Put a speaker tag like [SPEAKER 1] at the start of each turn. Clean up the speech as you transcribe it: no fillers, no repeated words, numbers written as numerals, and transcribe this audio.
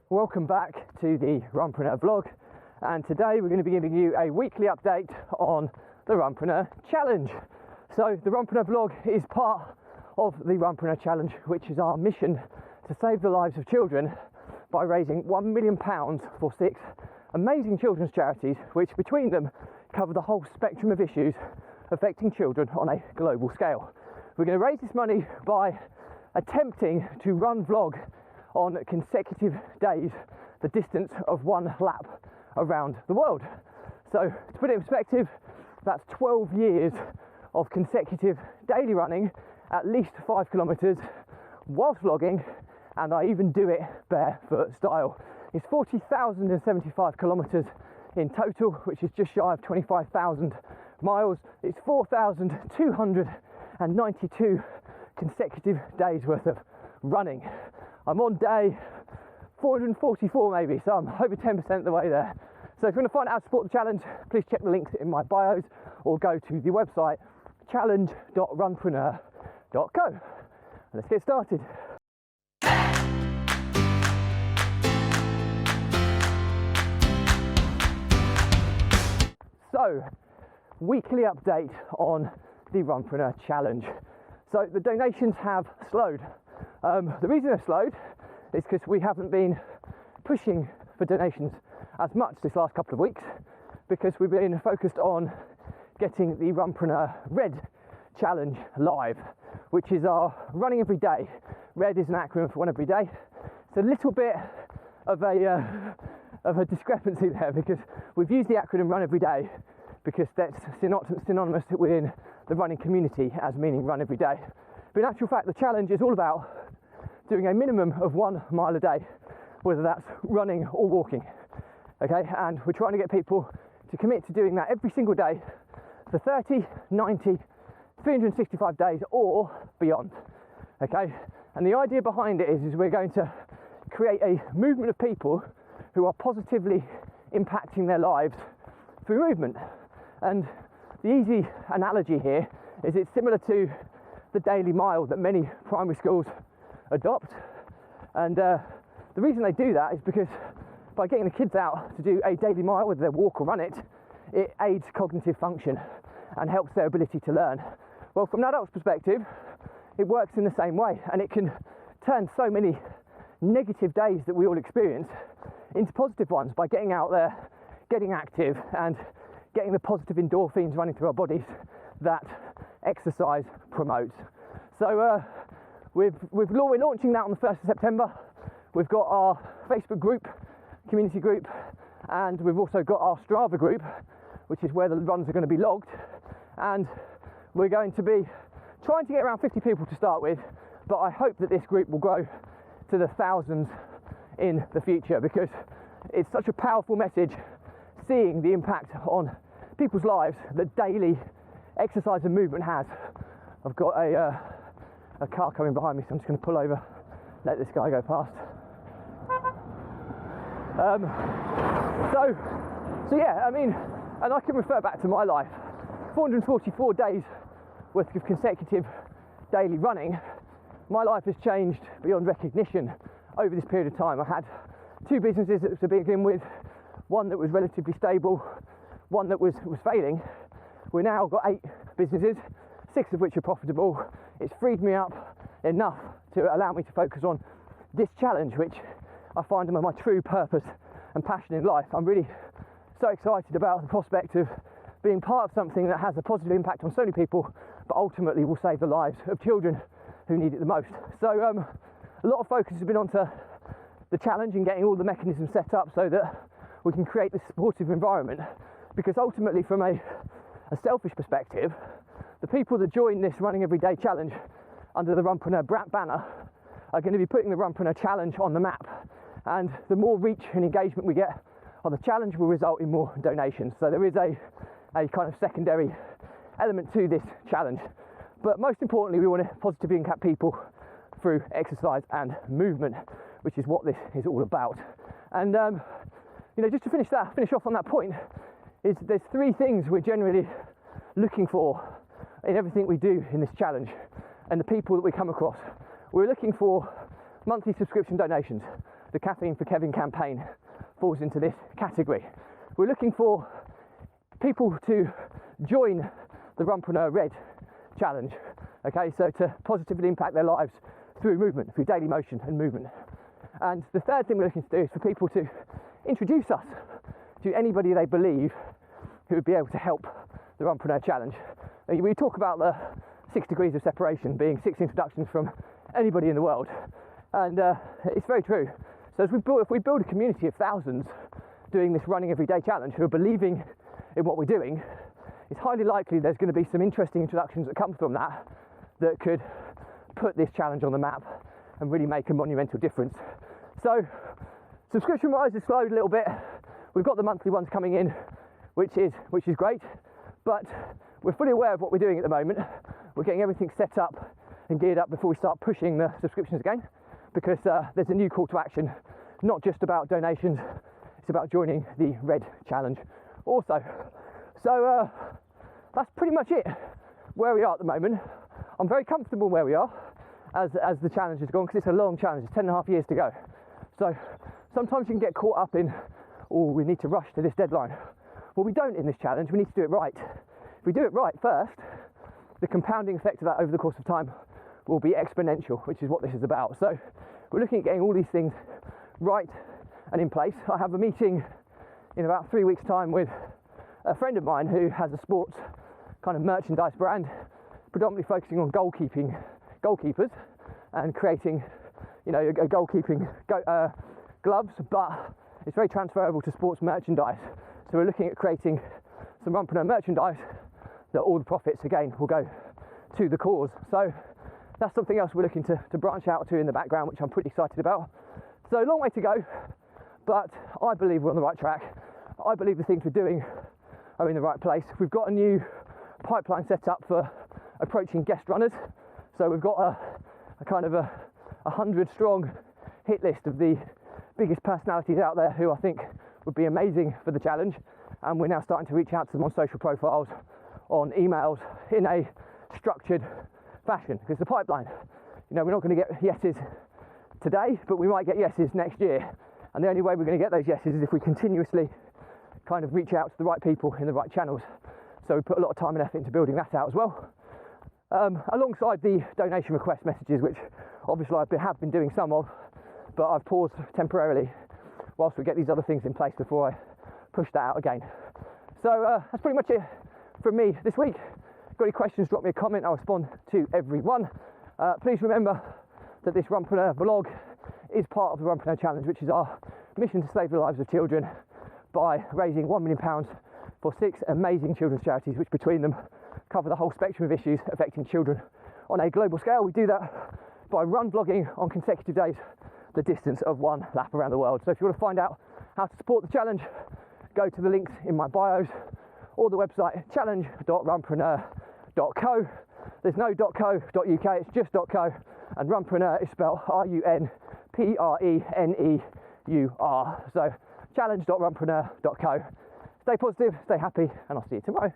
[SPEAKER 1] Welcome back to the Runpreneur vlog, and today we're going to be giving you a weekly update on the Runpreneur challenge. So the Runpreneur vlog is part of the Runpreneur challenge, which is our mission to save the lives of children by raising £1 million for 6 amazing children's charities, which between them cover the whole spectrum of issues affecting children on a global scale. We're going to raise this money by attempting to run vlog on consecutive days the distance of 1 lap around the world. So to put it in perspective, that's 12 years of consecutive daily running, at least 5 kilometres whilst vlogging, and I even do it barefoot style. It's 40,075 kilometres in total, which is just shy of 25,000 miles. It's 4,292 consecutive days worth of running. I'm on day 444 maybe, so I'm over 10% of the way there. So if you want to find out how to support the challenge, please check the links in my bios or go to the website challenge.runpreneur.co. Let's get started. So, weekly update on the Runpreneur challenge. So the donations have slowed. The reason they've slowed is because we haven't been pushing for donations as much this last couple of weeks, because we've been focused on getting the Runpreneur Red challenge live, which is our running every day. Red is an acronym for one every day. It's a little bit of a discrepancy there, because we've used the acronym run every day because that's synonymous within the running community as meaning run every day. But in actual fact, the challenge is all about doing a minimum of 1 mile a day, whether that's running or walking. Okay, and we're trying to get people to commit to doing that every single day for 30, 90, 365 days or beyond. Okay, and the idea behind it is we're going to create a movement of people who are positively impacting their lives through movement. And the easy analogy here is it's similar to the daily mile that many primary schools adopt. And the reason they do that is because by getting the kids out to do a daily mile, whether they walk or run it, it aids cognitive function and helps their ability to learn. Well, from an adult's perspective, it works in the same way, and it can turn so many negative days that we all experience into positive ones by getting out there, getting active, and getting the positive endorphins running through our bodies that exercise promotes. So we're launching that on the 1st of September. We've got our Facebook group, community group, and we've also got our Strava group, which is where the runs are going to be logged. And we're going to be trying to get around 50 people to start with, but I hope that this group will grow to the thousands in the future, because it's such a powerful message, seeing the impact on people's lives that daily exercise and movement has. I've got a car coming behind me, so I'm just going to pull over, let this guy go past. So yeah, I mean, and I can refer back to my life, 444 days worth of consecutive daily running. My life has changed beyond recognition over this period of time. I had 2 businesses to begin with, one that was relatively stable, one that was failing. We've now got 8 businesses, 6 of which are profitable. It's freed me up enough to allow me to focus on this challenge, which I find my true purpose and passion in life. I'm really so excited about the prospect of being part of something that has a positive impact on so many people, but ultimately will save the lives of children who need it the most. So a lot of focus has been onto the challenge and getting all the mechanisms set up so that we can create this supportive environment, because ultimately, from a selfish perspective, the people that join this running every day challenge under the Runpreneur banner are going to be putting the Runpreneur challenge on the map, and the more reach and engagement we get on the challenge will result in more donations. So there is a kind of secondary element to this challenge, but most importantly, we want to positively impact people through exercise and movement, which is what this is all about. And just to finish off on that point, is there's 3 things we're generally looking for in everything we do in this challenge, and the people that we come across. We're looking for monthly subscription donations. the Caffeine for Kevin campaign falls into this category. We're looking for people to join the Runpreneur Red Challenge, okay, so to positively impact their lives through movement, through daily motion and movement. And the third thing we're looking to do is for people to introduce us to anybody they believe who would be able to help the Runpreneur Challenge. We talk about the 6 degrees of separation being 6 introductions from anybody in the world, and it's very true. So if we build a community of thousands doing this running everyday challenge who are believing in what we're doing, it's highly likely there's going to be some interesting introductions that come from that that could put this challenge on the map and really make a monumental difference. So subscription wise has slowed a little bit. We've got the monthly ones coming in, which is great, but we're fully aware of what we're doing at the moment. We're getting everything set up and geared up before we start pushing the subscriptions again, because there's a new call to action, not just about donations, it's about joining the Red Challenge also. So that's pretty much it where we are at the moment. I'm very comfortable where we are as the challenge has gone, because it's a long challenge, it's 10.5 years to go. So sometimes you can get caught up in, oh, we need to rush to this deadline. Well, we don't in this challenge, we need to do it right. If we do it right first, the compounding effect of that over the course of time will be exponential, which is what this is about. So we're looking at getting all these things right and in place. I have a meeting in about 3 weeks' time with a friend of mine who has a sports kind of merchandise brand, predominantly focusing on goalkeepers and creating, a goalkeeping gloves, but it's very transferable to sports merchandise. So we're looking at creating some Runpreneur merchandise that all the profits again will go to the cause. So that's something else we're looking to branch out to in the background, which I'm pretty excited about. So long way to go, but I believe we're on the right track. I believe the things we're doing are in the right place. We've got a new pipeline set up for approaching guest runners. So we've got a kind of a 100 strong hit list of the biggest personalities out there who I think would be amazing for the challenge. And we're now starting to reach out to them on social profiles, on emails, in a structured fashion, because the pipeline, we're not going to get yeses today, but we might get yeses next year. And the only way we're going to get those yeses is if we continuously kind of reach out to the right people in the right channels. So we put a lot of time and effort into building that out as well. Alongside the donation request messages, which obviously I have been doing some of, but I've paused temporarily whilst we get these other things in place before I push that out again. So that's pretty much it from me this week. Got any questions, drop me a comment, I'll respond to everyone. Please remember that this Runpreneur vlog is part of the Runpreneur Challenge, which is our mission to save the lives of children by raising £1 million for 6 amazing children's charities, which between them cover the whole spectrum of issues affecting children on a global scale. We do that by run vlogging on consecutive days the distance of 1 lap around the world. So if you want to find out how to support the challenge, go to the links in my bios or the website challenge.runpreneur.co. There's no .co.uk, it's just .co, and Runpreneur is spelled RUNPRENEUR. So challenge.runpreneur.co. Stay positive, stay happy, and I'll see you tomorrow.